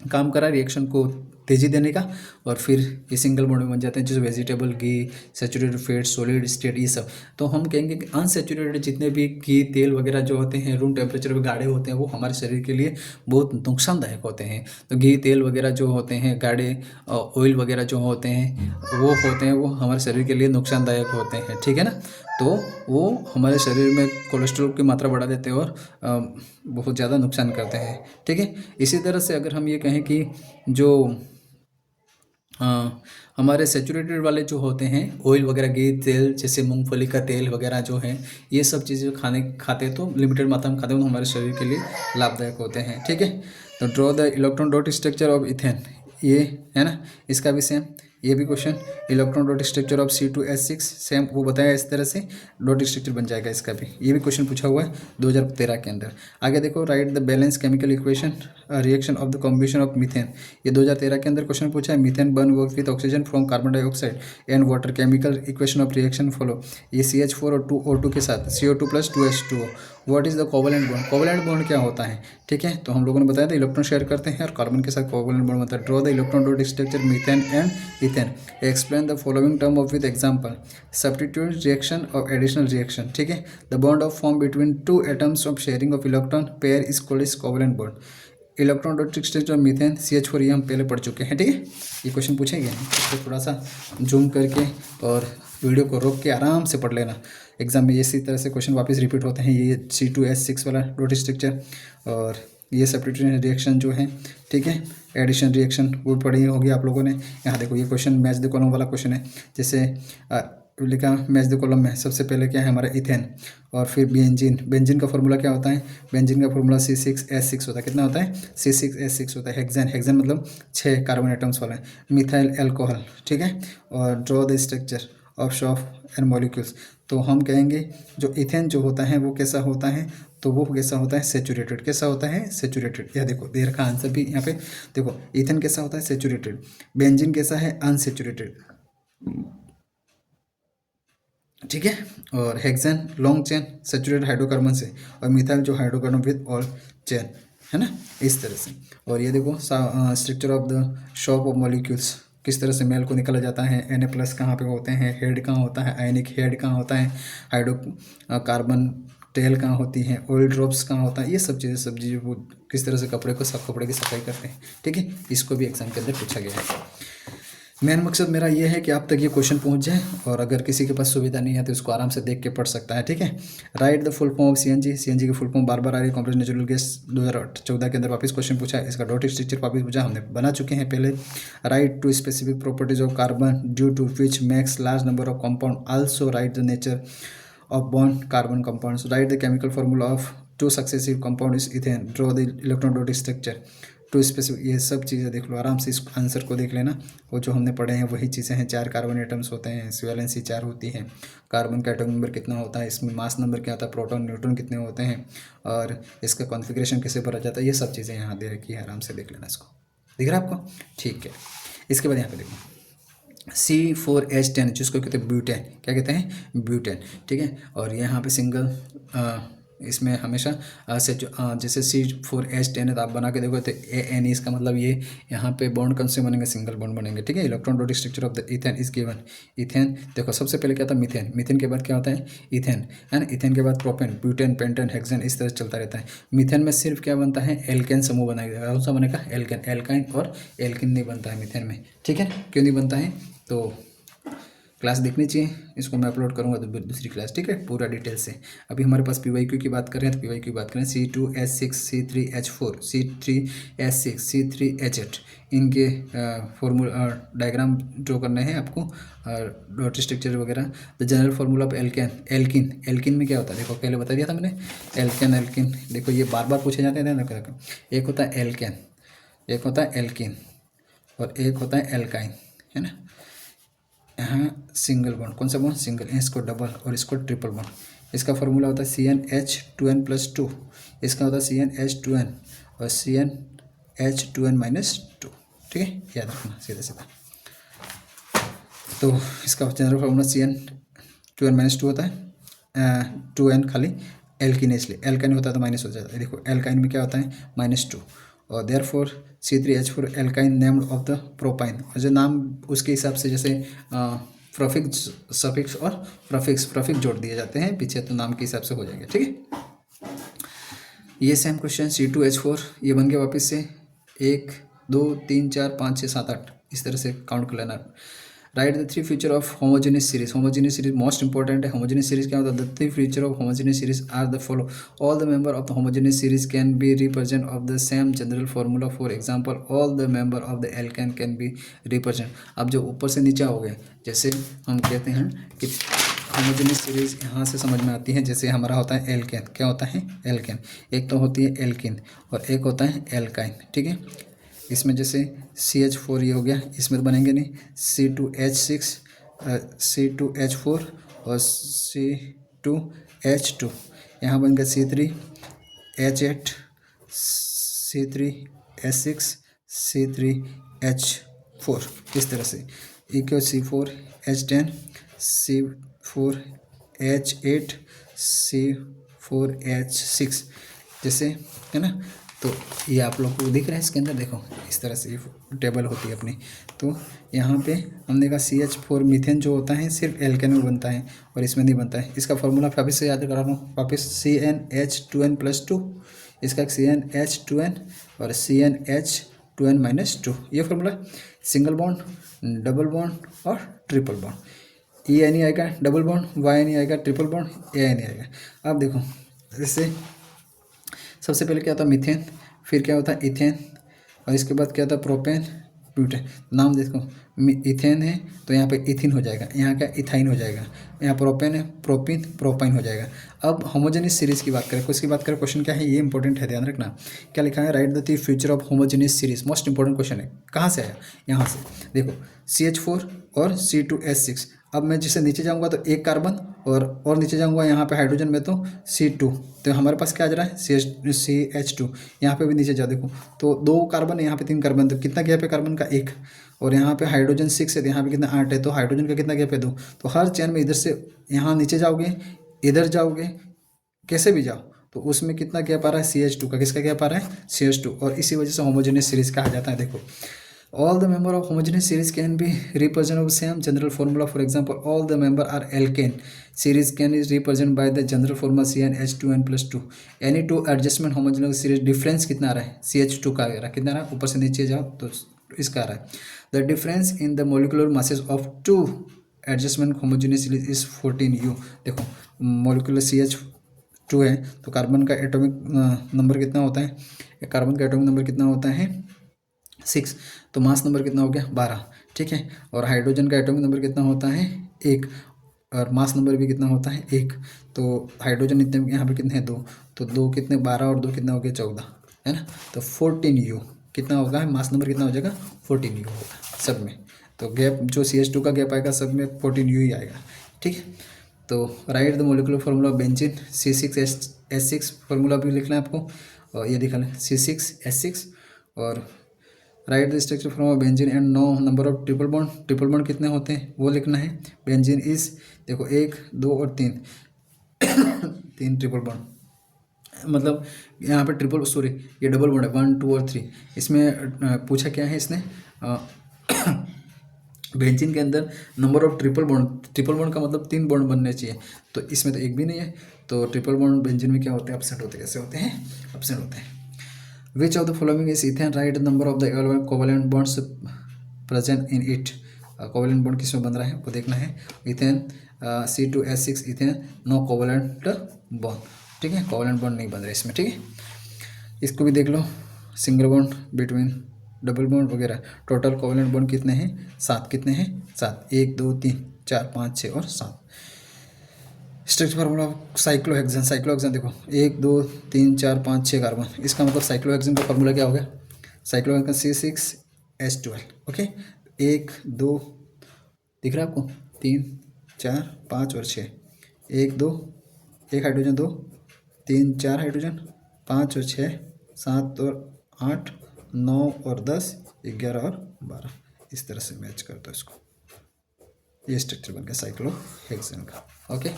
S1: काम करा रिएक्शन को तेज़ी देने का और फिर ये सिंगल बॉन्ड में बन जाते हैं, जैसे वेजिटेबल, घी, सैचुरेटेड फैट, सॉलिड स्टेट, ये सब। तो हम कहेंगे कि अनसैचुरेटेड जितने भी घी, तेल वगैरह जो होते हैं रूम टेम्परेचर पे गाढ़े होते हैं वो हमारे शरीर के लिए बहुत नुकसानदायक होते हैं। तो घी, तेल वगैरह जो होते हैं गाढ़े, ऑयल वगैरह जो होते हैं वो हमारे शरीर के लिए नुकसानदायक होते हैं, ठीक है ना। तो वो हमारे शरीर में कोलेस्ट्रॉल की मात्रा बढ़ा देते हैं और बहुत ज़्यादा नुकसान करते हैं, ठीक है। इसी तरह से अगर हम ये कहें कि जो हमारे सेचुरेटेड वाले जो होते हैं ऑयल वगैरह, घी, तेल, जैसे मूंगफली का तेल वगैरह जो है, ये सब चीज़ें खाते हैं तो लिमिटेड मात्रा में खाते हैं तो हमारे शरीर के लिए लाभदायक होते हैं, ठीक है। तो draw the electron dot structure of ethane, ये है ना, इसका भी सेम ये भी question. Electron dot structure of C2H6 same वो बताया इस तरह से डॉट स्ट्रक्चर बन जाएगा इसका भी। ये भी क्वेश्चन पूछा हुआ है 2013 के अंदर। आगे देखो, right the balance chemical equation reaction of the combination of methane, ये 2013 के अंदर क्वेश्चन पूछा है। Methane burn work with oxygen from carbon dioxide and water, chemical equation of reaction follow. ये CH4 और 2O2 के साथ CO2 + 2H2O। What is the covalent bond, covalent bond क्या होता है, ठीक है। तो हम लोगों ने बताया था इलेक्ट्रॉन शेयर करते हैं और कार्बन के साथ कोवलेंट बॉन्ड बनता है। Draw the electron dot structure methane and ethane, explain the following term of with example. Substitute reaction और एडिशनल रिएक्शन, ठीक है। The bond of form between two atoms of sharing of electron pair is called is covalent bond. Electron dot structure of methane CH4, ये हम पहले पढ़ चुके हैं, ठीक है। ये क्वेश्चन पूछेंगे तो थोड़ा सा जूम करके और वीडियो को रोक के आराम से पढ़ लेना। एग्जाम में इसी तरह से क्वेश्चन वापस रिपीट होते हैं। ये C2H6 वाला डॉट स्ट्रक्चर और ये सब्स्टिट्यूशन रिएक्शन जो है, ठीक है। एडिशन रिएक्शन वो पढ़ी होगी आप लोगों ने। यहाँ देखो ये क्वेश्चन मैच द कॉलम वाला क्वेश्चन है। जैसे लिखा मैच द कॉलम में सबसे पहले क्या है हमारा इथेन और फिर बेंजीन। बेंजीन का फॉर्मूला क्या होता है, बेंजीन का फॉर्मूला C6H6 होता है। कितना होता है, C6H6 होता है। हेक्सेन, हेक्सेन मतलब 6 कार्बन एटम्स वाला है। मिथाइल एल्कोहल, ठीक है। और draw the structure of शॉफ and molecules. तो हम कहेंगे जो इथेन जो होता है वो कैसा होता है, तो वो कैसा होता है, सेचुरेटेड। कैसा होता है, सेचुरेटेड। यह देखो दे रखा आंसर भी यहाँ पे देखो, इथेन कैसा होता है, सेचुरेटेड। बेंजीन कैसा है, अनसेचुरेटेड, ठीक है। और hexane long chain saturated hydrocarbon से, और मिथाइल जो हाइड्रोकार्बन विद ऑल चेन, है ना, इस तरह से। और ये देखो structure of the shop of molecules, किस तरह से मेल को निकला जाता है। Na+ कहाँ पे होते हैं, हेड कहाँ होता है, आयनिक हेड कहाँ होता है, हाइड्रोकार्बन टेल कहाँ होती है, ऑयल ड्रॉप्स कहाँ होता है, ये सब चीज़ें वो किस तरह से कपड़े की सफाई करते हैं, ठीक है। इसको भी एग्जाम के अंदर पूछा गया है। मेन मकसद मेरा ये है कि आप तक ये क्वेश्चन पहुंच जाए और अगर किसी के पास सुविधा नहीं है तो इसको आराम से देख के पढ़ सकता है, ठीक है। Right the full form of CNG, CNG की फुल फॉर्म बार बार आ रही है। कॉम्प्रेस्ड नेचुरल गैस 2014 के अंदर वापस क्वेश्चन पूछा है। इसका डॉट स्ट्रक्चर वापस पूछा, हमने बना चुके हैं पहले। Write to specific properties of carbon due to which makes large number of compound, also write the nature of bond carbon compounds. Write the chemical formula of 2 successive compound is ethane. Draw the electron dot structure to specific. ये सब चीज़ें देख लो आराम से, इस answer को देख लेना। वो जो हमने पढ़े हैं वही चीज़ें हैं। 4 कार्बन एटम्स होते हैं, वैलेंसी 4 होती है। कार्बन का एटॉमिक नंबर कितना होता है, इसमें मास नंबर क्या होता है, प्रोटॉन न्यूट्रॉन कितने होते हैं, और इसका कॉन्फ़िगरेशन कैसे भरा जाता है, ये सब चीज़ें यहाँ दे रखी है। आराम से देख लेना इसको, दिख रहा है आपको, ठीक है। इसके बाद यहाँ पे देखो C4H10 जिसको कहते हैं ब्यूटेन, क्या कहते हैं, ब्यूटेन, ठीक है। और यहाँ पे सिंगल इसमें हमेशा जैसे C4H10 है तो आप बना के देखो तो AN, इसका मतलब ये यहाँ पे बॉन्ड कौन से बनेंगे, सिंगल बॉन्ड बनेंगे, ठीक है। Electron dot structure of the ethane is given. Ethane देखो सबसे पहले क्या था, मीथेन, मीथेन के बाद क्या होता है, इथेन, है ना। इथेन के बाद प्रोपेन, ब्यूटेन, पेंटेन, हेक्सेन, इस तरह चलता रहता है। मीथेन में सिर्फ क्या बनता है, एल्केन समूह बनाएगा। कौन सा बनेगा, एल्केन। एल्काइन और एल्किन नहीं बनता है मीथेन में, ठीक है। क्यों नहीं बनता है, तो क्लास देखनी चाहिए, इसको मैं अपलोड करूँगा तो दूसरी क्लास, ठीक है, पूरा डिटेल से। अभी हमारे पास PYQ की बात कर रहे हैं तो PYQ की बात करें, C2H6 C3H4 C3H6 C3H8 इनके फॉर्मूला डायग्राम ड्रॉ करने हैं आपको, डॉट स्ट्रक्चर वगैरह। The general formula of alkene, alkene में क्या होता है देखो, पहले बता दिया था मैंने। एल्किन देखो ये बार बार पूछे जाते हैं, एक होता है एल्केन, एक होता है एल्किन और एक होता है एल्काइन, है ना। यहाँ सिंगल बॉन्ड, कौन सा बॉन्ड, सिंगल, इसको डबल और इसको ट्रिपल बॉन्ड। इसका फॉर्मूला होता है CnH2n+2, इसका होता है CnH2n और CnH2n-2, ठीक है, याद रखना सीधा सीधा। तो इसका जनरल फार्मूला CN2n-2 होता है, 2n खाली एल्किन, इसलिए एल्काइन होता है तो माइनस हो जाता है। देखो एल्काइन में क्या होता है -2 और therefore C3H4 alkyne named of the propyne, और जो नाम उसके हिसाब से जैसे प्रोफिक्स, सफिक्स और प्रफिक्स जोड़ दिए जाते हैं पीछे, तो नाम के हिसाब से हो जाएगा, ठीक है। ये सेम क्वेश्चन C2H4 ये बन गया वापस से 1 2 3 4 5 6 7 8 इस तरह से काउंट कर लेना। Write the 3 feature of homogeneous series, homogeneous series most important है। होमोजेनियस सीरीज क्या होता है, the 3 feature of homogeneous series are the follow, all the member of the homogeneous series can be represent of the same general formula, for example all the member of the alkane can be represent. अब जो ऊपर से नीचे हो गए, जैसे हम कहते हैं कि होमोजेनियस सीरीज यहाँ से समझ में आती है, जैसे हमारा होता है एल्केन, क्या होता है एल्केन, एक तो होती है एल्किन और एक होता है एल्काइन, ठीक है। इसमें जैसे CH4 ये हो गया, इसमें तो बनेंगे नहीं, C2H6 C2H4 और C2H2, यहाँ बन गया C3H8 C3H6 C3H4, इस तरह से एक C4H10 C4H8 C4H6 जैसे, है ना। तो ये आप लोग को दिख रहा है इसके अंदर, देखो इस तरह से टेबल होती है अपनी। तो यहाँ पे हमने कहा CH4 मीथेन जो होता है सिर्फ एल्केन में बनता है और इसमें नहीं बनता है। इसका फॉर्मूला वापस से याद करा रहा हूँ, वापस CnH2n+2, इसका CnH2n और CnH2n-2, ये formula. Single bond, double bond और ट्रिपल बॉन्ड, E आएगा डबल बॉन्ड, Y आएगा ट्रिपल बॉन्ड, A आएगा। अब देखो जैसे सबसे पहले क्या होता है मीथेन, फिर क्या होता है इथेन और इसके बाद क्या होता है प्रोपेन ब्यूटेन। नाम देखो, इथेन है तो यहाँ पे इथिन हो जाएगा, यहाँ क्या इथाइन हो जाएगा, यहाँ प्रोपेन है प्रोपिन प्रोपाइन हो जाएगा। अब होमोजेनियस सीरीज़ की बात करें, किसकी बात करें, क्वेश्चन क्या है ये इंपॉर्टेंट है, ध्यान रखना। क्या लिखा है, right the 3 feature of homogeneous series, most important question है। कहाँ से आया, यहाँ से देखो CH4 और C2H6। अब मैं जिससे नीचे जाऊँगा तो एक कार्बन और नीचे जाऊँगा यहाँ पे हाइड्रोजन में तो C2, तो हमारे पास क्या आ जा रहा है CH2। यहाँ पे भी नीचे जाओ देखो तो 2 कार्बन है, यहाँ पे 3 कार्बन, तो कितना गैप है कार्बन का 1, और यहाँ पे हाइड्रोजन 6 है तो यहाँ पे कितना 8 है, तो हाइड्रोजन का कितना गैप है 2। तो हर चेन में इधर से यहाँ नीचे जाओगे, इधर जाओगे, कैसे भी जाओ तो उसमें कितना गैप आ रहा है CH2 का, किसका गैप आ रहा है CH2, और इसी वजह से होमोजेनियस सीरीज कहा जाता है। देखो all the member of homogeneous series can be represented with same general formula, for example all the member are alkane series can is represented by the general formula CnH2n+2। any two adjustment homogeneous series difference कितना आ रहा है CH2 का आ रहा है, कितना आ रहा है, ऊपर से नीचे जाओ तो इसका आ रहा है। the difference in the molecular masses of two adjustment homogeneous series is 14U। देखो molecular CH2 है तो कार्बन का एटॉमिक नंबर कितना होता है, कार्बन का एटॉमिक नंबर कितना होता है 6, तो मास नंबर कितना हो गया 12, ठीक है। और हाइड्रोजन का एटॉमिक नंबर कितना होता है 1 और मास नंबर भी कितना होता है 1, तो हाइड्रोजन इतने यहाँ पे कितने हैं 2, तो 2 कितने 12 और 2 कितना हो गया 14, है ना। तो 14U कितना होगा, मास नंबर कितना हो जाएगा 14U होगा सब में। तो गैप जो CH2 का गैप आएगा सब में 14U ही आएगा, ठीक है। तो right the molecular formula of benzene C6H6 formula भी लिखना है आपको, और ये लिखा है C6H6, और write the structure from benzene and know number of triple bond, triple bond कितने होते हैं वो लिखना है। बेंजीन इज देखो 1 2 और 3 3 ट्रिपल बॉन्ड, मतलब यहाँ पे ट्रिपल सॉरी ये डबल बॉन्ड है 1 2 और 3। इसमें पूछा क्या है इसने बेंजीन के अंदर नंबर ऑफ ट्रिपल बॉन्ड का मतलब 3 बॉन्ड बनने चाहिए, तो इसमें तो एक भी नहीं है। तो ट्रिपल बॉन्ड बेंजीन में क्या होते हैं, एब्सेंट होते हैं, कैसे होते हैं, एब्सेंट होते हैं। Which of the following is ethane, right number of the covalent bonds present in it। Covalent bond किस में बन रहा है वो देखना है। Ethane C2H6 ethane no covalent bond, ठीक है, कोवलेंट बॉन्ड नहीं बन रहा है इसमें, ठीक है। इसको भी देख लो, single bond between double bond वगैरह। टोटल कोवलेंट बॉन्ड कितने हैं? 7। कितने हैं? 7। 1 2 3 4 5 6 और 7। Structure formula cyclohexane. साइक्लोहेक्सेन देखो 1 2 3 4 5 6 कार्बन, इसका मतलब साइक्लोहेक्सेन का फार्मूला क्या हो गया? Cyclohexane C6H12। ओके, 1 2 दिख रहा है आपको, 3 4 5 और 6, 1 2 1 हाइड्रोजन 2 3 4 हाइड्रोजन 5 और 6 7 और 8 9 और 10 11 और 12। इस तरह से मैच कर दो इसको, ये स्ट्रक्चर बन गया साइक्लोहेक्सेन का। ओके,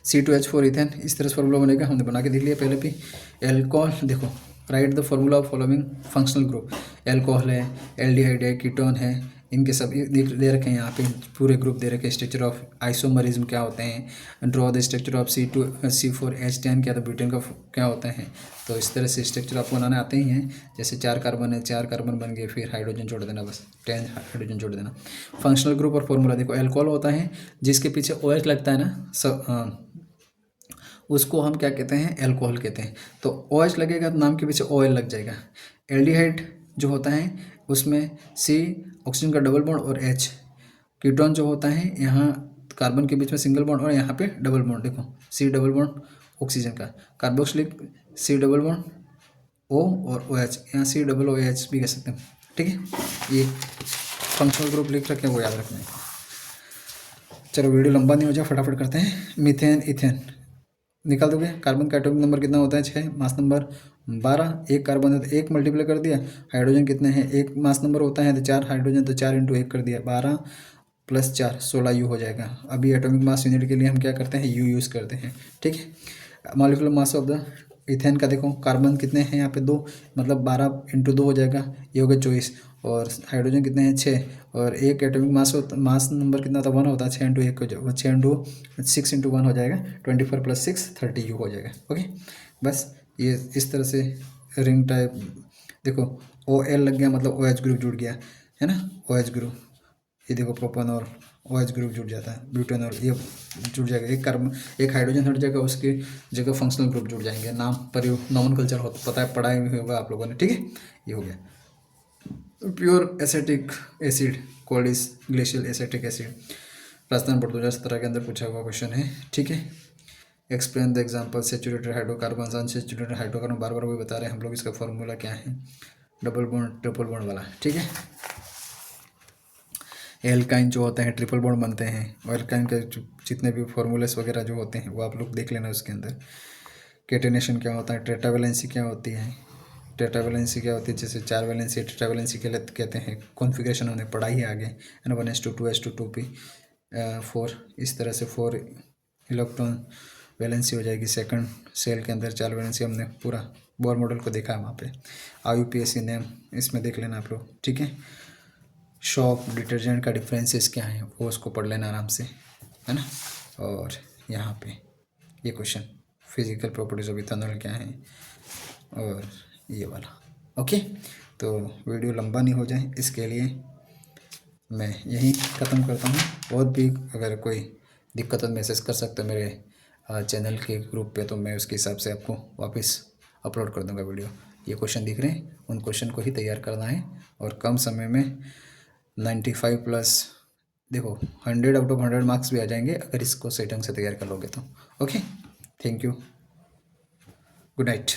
S1: C2H4 इथेन, इस तरह से फॉर्मूला बनेगा, हमने बना के देख लिया पहले भी। एल्कोहल देखो, right the formula of following functional group. Alcohol है, एल्डिहाइड है, कीटोन है, इनके सब दे रखे हैं यहाँ पे, पूरे ग्रुप दे रखे हैं। स्ट्रक्चर ऑफ आइसोमरिज्म क्या होते हैं, draw the structure of C4H10 क्या, तो ब्यूटेन का क्या होता है। तो इस तरह से स्ट्रक्चर आपको बनाने आते ही हैं। जैसे 4 कार्बन है, 4 कार्बन बन गए, फिर हाइड्रोजन जोड़ देना, बस 10 हाइड्रोजन जोड़ देना। फंक्शनल ग्रुप और फॉर्मूला देखो, एल्कोहल होता है जिसके पीछे OH लगता है ना, उसको हम क्या कहते हैं? एल्कोहल कहते हैं। तो OH लगेगा तो नाम के पीछे OL लग जाएगा। एल्डिहाइड जो होता है उसमें C ऑक्सीजन का डबल बॉन्ड और H। कीटोन जो होता है यहाँ कार्बन के बीच में सिंगल बॉन्ड और यहाँ पे डबल बॉन्ड, देखो C डबल बॉन्ड ऑक्सीजन का, carboxylic C double bond O और OH, यहाँ C डबल OH भी कह सकते हैं, ठीक है। ये फंक्शनल ग्रुप लिख रखे हैं, वो याद रखना है। चलो वीडियो लंबा नहीं हो जाए, फटाफट करते हैं। मीथेन इथेन निकाल दोगे, कार्बन का एटॉमिक नंबर कितना होता है? 6, मास नंबर 12, एक कार्बन है तो 1 मल्टीप्लाई कर दिया। हाइड्रोजन कितने हैं? 1 मास नंबर होता है तो 4 हाइड्रोजन, तो 4 × 1 कर दिया, 12 + 4 16 U हो जाएगा। अभी एटॉमिक मास यूनिट के लिए हम क्या करते हैं? U यूज़ करते हैं, ठीक है। Molecular mass of the ethane का देखो, कार्बन कितने हैं यहाँ पे? 2, मतलब 12 × 2 हो जाएगा, ये हो गया 24। और हाइड्रोजन कितने हैं? 6। और एक एटॉमिक मास नंबर कितना होता है? 1 होता है, 6 × 1 हो जाएगा, 6 × 1 हो जाएगा, 24 + 6 30 U हो जाएगा। ओके, बस ये इस तरह से रिंग टाइप देखो, OL लग गया मतलब OH ग्रुप जुड़ गया है ना, OH ग्रुप। ये देखो प्रोपन और OH ग्रुप जुड़ जाता है, ब्यूटेन और ये जुड़ जाएगा, एक कार्बन एक हाइड्रोजन हट जाएगा, उसकी जगह फंक्शनल ग्रुप जुड़ जाएंगे। नाम पर नॉमेनक्लेचर हो, पता है, पढ़ाई में होगा आप लोगों ने, ठीक है। ये हो गया pure acetic acid, cold glacial acetic acid. Rajasthan board 2017 के अंदर पूछा हुआ क्वेश्चन है, ठीक है। Explain the example saturated hydrocarbon, unsaturated hydrocarbon, बार बार वही बता रहे हैं हम लोग। इसका फॉर्मूला क्या है? डबल बॉन्ड ट्रिपल बॉन्ड वाला, ठीक है। एल्काइन जो होते हैं ट्रिपल बॉन्ड बनते हैं, और एल्काइन के जितने भी फॉर्मूलेस वगैरह जो होते हैं वो आप लोग देख लेना उसके अंदर। केटेनेशन क्या होता है, टेट्रावैलेंसी क्या होती है, टेट्रावैलेंसी क्या होती है, जैसे 4 वैलेंसी टेट्रावैलेंसी के लिए कहते हैं। कॉन्फ़िगरेशन हमने पढ़ा ही आगे, है ना, 1s2 2s2 2p 4, इस तरह से 4 इलेक्ट्रॉन वैलेंसी हो जाएगी सेकंड सेल के अंदर। 4 वैलेंसी हमने पूरा बोर मॉडल को देखा है वहाँ पे। IUPAC नेम इसमें देख लेना आप लोग, ठीक है। शॉप डिटर्जेंट का डिफरेंसेस क्या है वो उसको पढ़ लेना आराम से, है ना। और यहाँ पे ये question physical properties of ethanol क्या है, और ये वाला। ओके, तो वीडियो लंबा नहीं हो जाए इसके लिए मैं यहीं ख़त्म करता हूँ। और भी अगर कोई दिक्कत हो मैसेज कर सकते हो मेरे चैनल के ग्रुप पे, तो मैं उसके हिसाब से आपको वापस अपलोड कर दूँगा वीडियो। ये क्वेश्चन दिख रहे हैं, उन क्वेश्चन को ही तैयार करना है, और कम समय में 95+ देखो 100/100 मार्क्स भी आ जाएंगे अगर इसको सही ढंग से तैयार कर लोगे तो। Okay, thank you, good night.